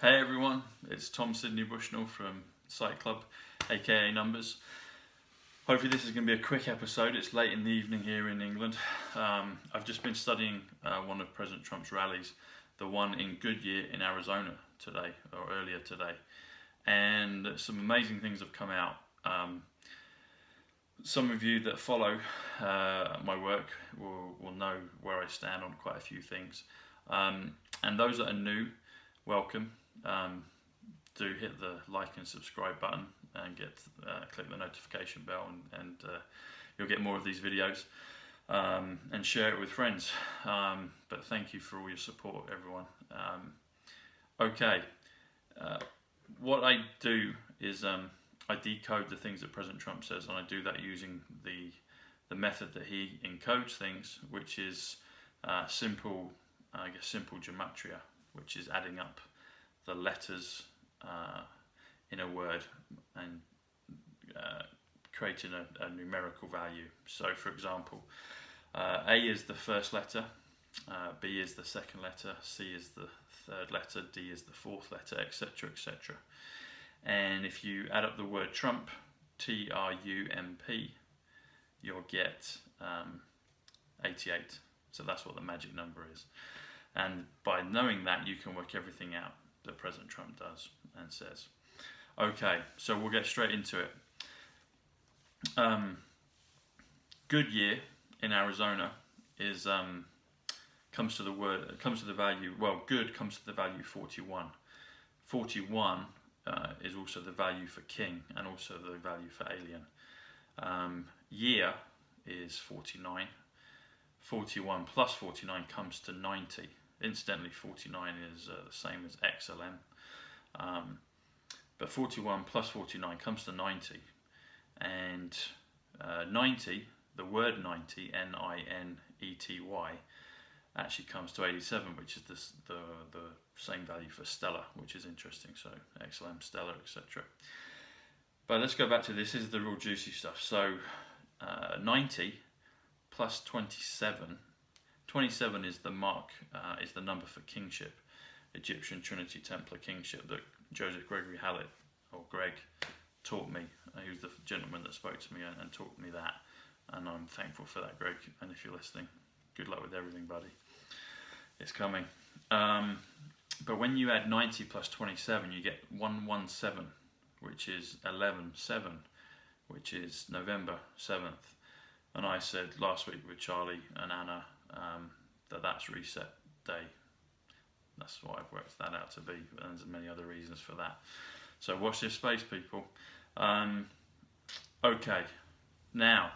Hey everyone, it's Tom Sydney Bushnell from Site Club, aka Numbers. Hopefully this is going to be a quick episode. It's late in the evening here in England. I've just been studying one of President Trump's rallies, the one in Goodyear in Arizona today, or earlier today. And some amazing things have come out. Some of you that follow my work will know where I stand on quite a few things. And those that are new, welcome. Do hit the like and subscribe button and click the notification bell, and you'll get more of these videos, and share it with friends. But thank you for all your support, everyone. What I do is I decode the things that President Trump says, and I do that using the method that he encodes things, which is simple Gematria, which is adding up the letters in a word and creating a numerical value. So for example, A is the first letter, B is the second letter, C is the third letter, D is the fourth letter, etc., etc. And if you add up the word Trump, T-R-U-M-P, you'll get 88. So that's what the magic number is. And by knowing that, you can work everything out that President Trump does and says. Okay, so we'll get straight into it. Goodyear in Arizona is comes to the value. Well, good comes to the value 41. 41 is also the value for king and also the value for alien. Year is 49. 41 plus 49 comes to 90. Incidentally, 49 is the same as XLM. But 41 plus 49 comes to 90. And 90, the word 90, N-I-N-E-T-Y, actually comes to 87, which is the same value for stellar, which is interesting. So XLM, stellar, etc. But let's go back to this. This is the real juicy stuff. So 90 plus 27. 27 is the mark, is the number for kingship, Egyptian Trinity Templar kingship that Joseph Gregory Hallett, or Greg, taught me. He was the gentleman that spoke to me and taught me that, and I'm thankful for that, Greg. And if you're listening, good luck with everything, buddy. It's coming. But when you add 90 plus 27, you get 117, which is 11-7, which is November 7th. And I said last week with Charlie and Anna that's reset day. That's what I've worked that out to be, and there's many other reasons for that. So watch this space, people. Okay, now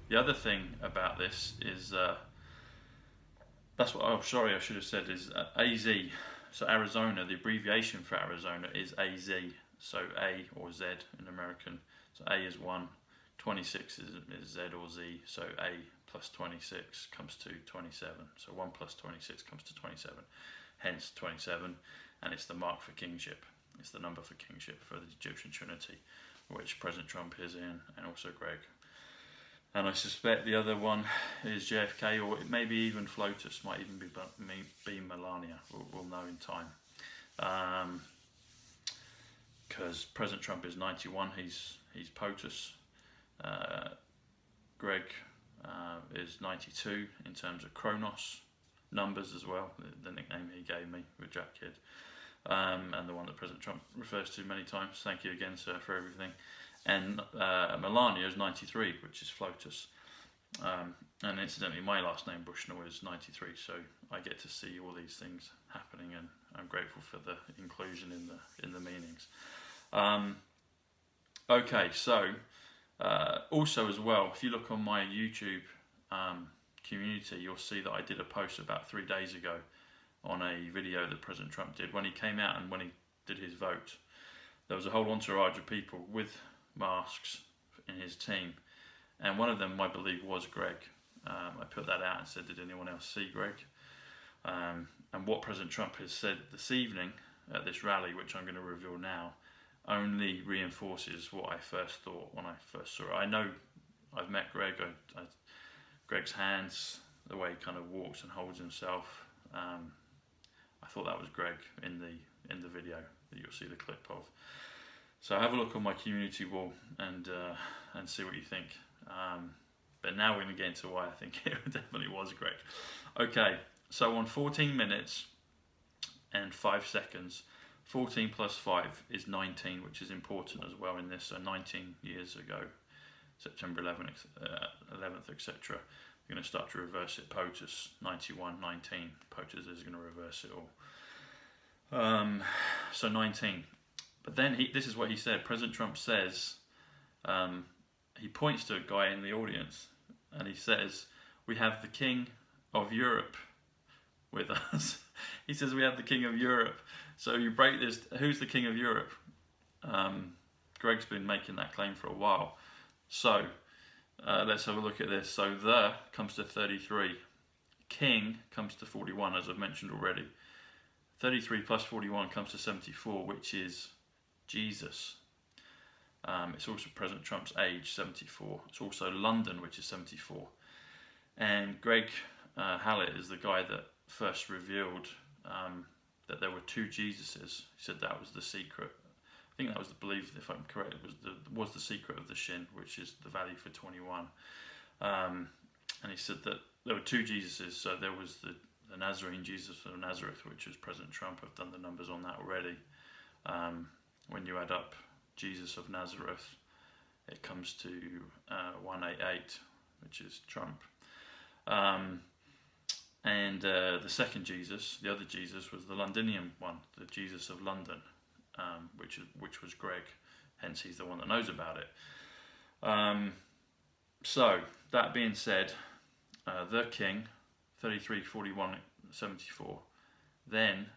the other thing about this is that's what. Oh, sorry, I should have said is AZ. So Arizona, the abbreviation for Arizona is AZ. So A or Z in American. So A is 1. 26 is Z or Z, so A plus 26 comes to 27. So 1 plus 26 comes to 27, hence 27, and it's the mark for kingship. It's the number for kingship for the Egyptian Trinity, which President Trump is in, and also Greg. And I suspect the other one is JFK, or maybe even FLOTUS, might even be Melania. We'll know in time. Because President Trump is 91, he's POTUS. Greg is 92 in terms of Kronos numbers as well, the nickname he gave me with Jack Kidd, and the one that President Trump refers to many times. Thank you again, sir, for everything. And Melania is 93, which is FLOTUS. And incidentally, my last name Bushnell is 93, so I get to see all these things happening, and I'm grateful for the inclusion in the meanings. Okay, so. Also as well, if you look on my YouTube community, you'll see that I did a post about 3 days ago on a video that President Trump did when he came out and when he did his vote. There was a whole entourage of people with masks in his team, and one of them, I believe, was Greg. I put that out and said, did anyone else see Greg? And what President Trump has said this evening at this rally, which I'm going to reveal now, only reinforces what I first thought when I first saw it. I know I've met Greg. Greg's hands, the way he kind of walks and holds himself, I thought that was Greg in the video that you'll see the clip of. So have a look on my community wall and see what you think. But now we're going to get into why I think it definitely was Greg. Okay, so on 14 minutes and 5 seconds, 14 plus 5 is 19, which is important as well in this. So 19 years ago, September 11th, etc. We're going to start to reverse it. POTUS 91, 19. POTUS is going to reverse it all. So 19. But then this is what he said. President Trump says, he points to a guy in the audience and he says, "We have the King of Europe with us." He says, "We have the King of Europe." So you break this, who's the King of Europe? Greg's been making that claim for a while. So let's have a look at this. So the comes to 33. King comes to 41, as I've mentioned already. 33 plus 41 comes to 74, which is Jesus. It's also President Trump's age, 74. It's also London, which is 74. And Greg Hallett is the guy that first revealed that there were two Jesuses. He said that was the secret. I think that was the belief, if I'm correct, it was the secret of the Shin, which is the value for 21. And he said that there were two Jesuses. So there was the Nazarene Jesus of Nazareth, which was President Trump. I've done the numbers on that already. When you add up Jesus of Nazareth, it comes to 188, which is Trump. And the second Jesus, the other Jesus, was the Londinium one, the Jesus of London, which was Greg. Hence, he's the one that knows about it. So that being said, the King, 33, 41, 74. Then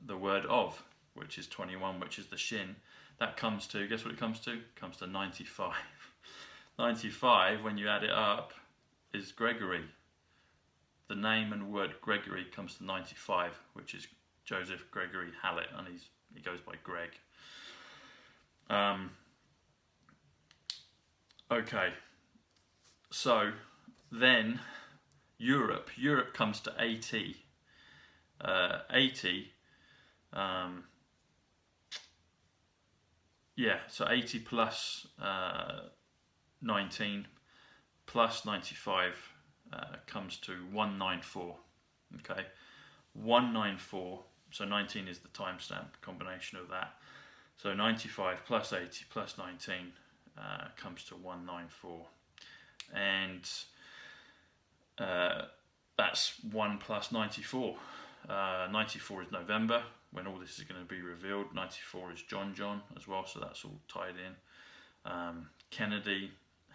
the word of, which is 21, which is the Shin. That comes to, guess what it comes to? It comes to 95. 95, when you add it up, is Gregory. The name and word Gregory comes to 95, which is Joseph Gregory Hallett, and he goes by Greg. Okay, so then Europe comes to 80. 80, so 80 plus 19 plus 95 comes to 194. Okay, 194. So 19 is the timestamp combination of that. So 95 plus 80 plus 19 comes to 194, and that's 1 plus 94. 94 is November, when all this is going to be revealed. 94 is John as well, so that's all tied in. Kennedy,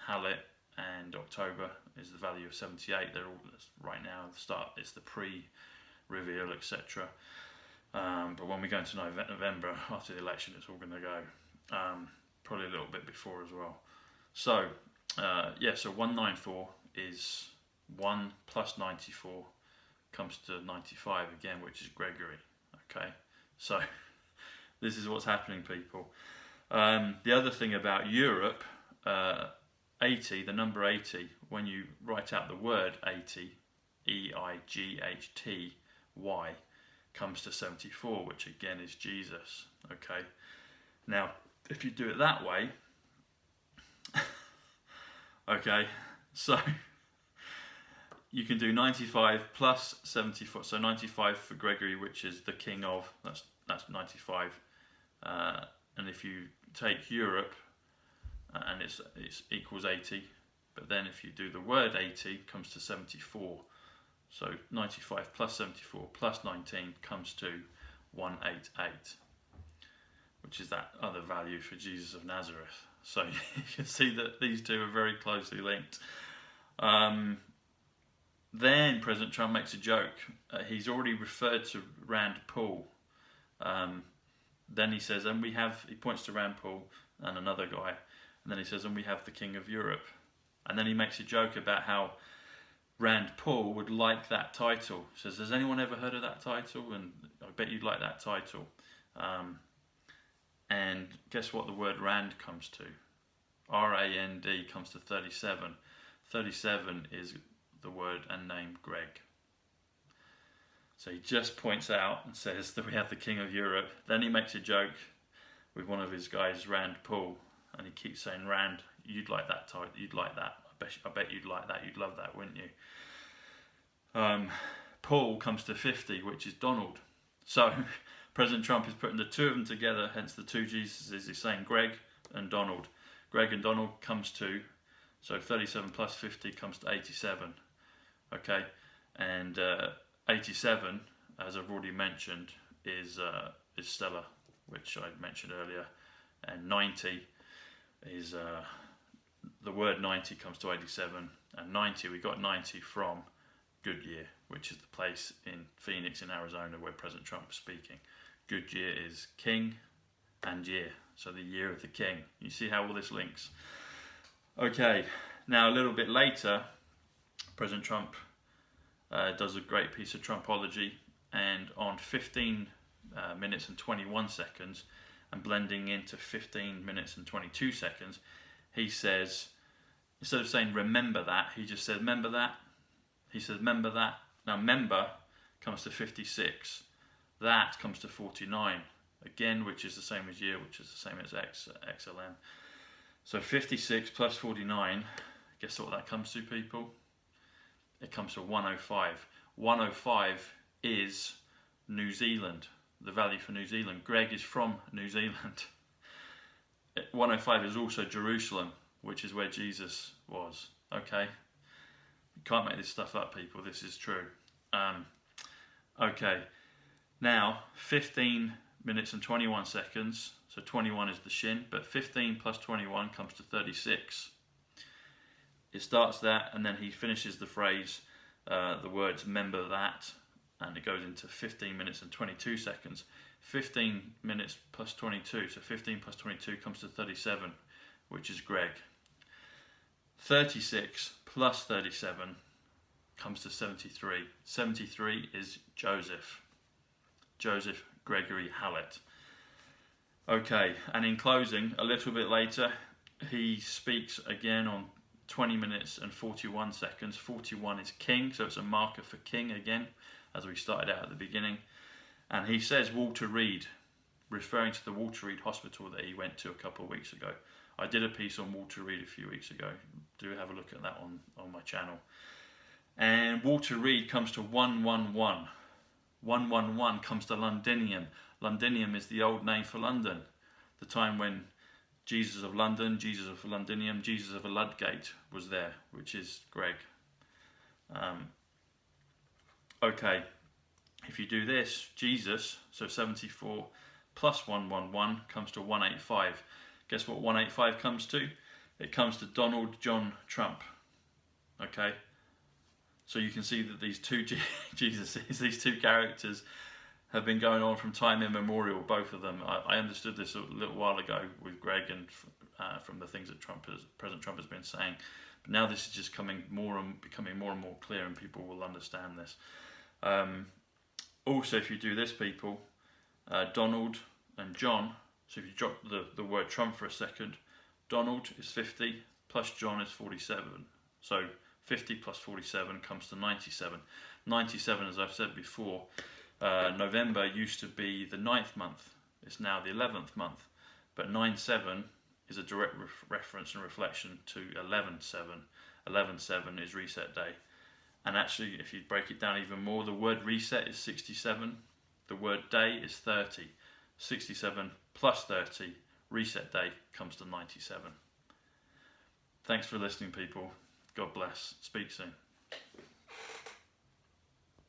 Hallett, and October is the value of 78. They're all right now at the start. It's the pre-reveal, etc. But when we go into November after the election, it's all going to go. Probably a little bit before as well. So so 194 is 1 plus 94 comes to 95 again, which is Gregory. Okay, so this is what's happening, people. The other thing about Europe, 80, the number 80, when you write out the word 80, EIGHTY, comes to 74, which again is Jesus. Okay, now if you do it that way, okay, so you can do 95 plus 74, so 95 for Gregory, which is the king of, that's 95, and if you take Europe, and it's equals 80, but then if you do the word 80, it comes to 74, so 95 plus 74 plus 19 comes to 188, which is that other value for Jesus of Nazareth. So you can see that these two are very closely linked. Then President Trump makes a joke. He's already referred to Rand Paul. Then he says, and he points to Rand Paul and another guy, and then he says, and we have the King of Europe. And then he makes a joke about how Rand Paul would like that title. He says, has anyone ever heard of that title? And I bet you'd like that title. And guess what the word Rand comes to? R-A-N-D comes to 37. 37 is the word and name Greg. So he just points out and says that we have the King of Europe. Then he makes a joke with one of his guys, Rand Paul, and he keeps saying, Rand, you'd like that type, you'd like that. I bet you'd like that, you'd love that, wouldn't you? Paul comes to 50, which is Donald. So President Trump is putting the two of them together, hence the two Jesuses. He's saying Greg and Donald. Greg and Donald comes to, so 37 plus 50 comes to 87. Okay, and 87, as I've already mentioned, is Stella, which I mentioned earlier, and 90 is the word 90 comes to 87, and 90 we got 90 from Goodyear, which is the place in Phoenix in Arizona where President Trump was speaking. Goodyear is king and year, so the year of the king. You see how all this links. Okay, now a little bit later, President Trump does a great piece of Trumpology, and on 15 minutes and 21 seconds, and blending into 15 minutes and 22 seconds, he says, instead of saying remember that, he just said remember that. He says remember that. Now member comes to 56. That comes to 49. Again, which is the same as year, which is the same as XLM. So 56 plus 49, guess what that comes to, people? It comes to 105. 105 is New Zealand, the value for New Zealand. Greg is from New Zealand. 105 is also Jerusalem, which is where Jesus was. Okay, you can't make this stuff up, people. This is true. Okay, now 15 minutes and 21 seconds. So 21 is the shin, but 15 plus 21 comes to 36. It starts that, and then he finishes the phrase, the words remember that, and it goes into 15 minutes and 22 seconds. 15 minutes plus 22, so 15 plus 22 comes to 37, which is Greg. 36 plus 37 comes to 73. 73 is Joseph. Joseph Gregory Hallett. Okay, and in closing, a little bit later, he speaks again on 20 minutes and 41 seconds. 41 is king, so it's a marker for king again, as we started out at the beginning. And he says Walter Reed, referring to the Walter Reed Hospital that he went to a couple of weeks ago. I did a piece on Walter Reed a few weeks ago. Do have a look at that on my channel. And Walter Reed comes to 111. 111 comes to Londinium. Londinium is the old name for London. The time when Jesus of London, Jesus of Londinium, Jesus of Ludgate was there, which is Greg. Okay, if you do this, Jesus, so 74 plus 111 comes to 185. Guess what 185 comes to? It comes to Donald John Trump. Okay, so you can see that these two Jesuses, these two characters, have been going on from time immemorial, both of them. I understood this a little while ago with Greg and from the things that President Trump has been saying. But now this is just becoming more and more clear, and people will understand this. Also, if you do this, people, Donald and John, so if you drop the word Trump for a second, Donald is 50 plus John is 47. So 50 plus 47 comes to 97. 97, as I've said before, November used to be the 9th month. It's now the 11th month. But 9/7 is a direct reference and reflection to 11/7. 11/7 is reset day. And actually, if you break it down even more, the word reset is 67. The word day is 30. 67 plus 30, reset day, comes to 97. Thanks for listening, people. God bless. Speak soon.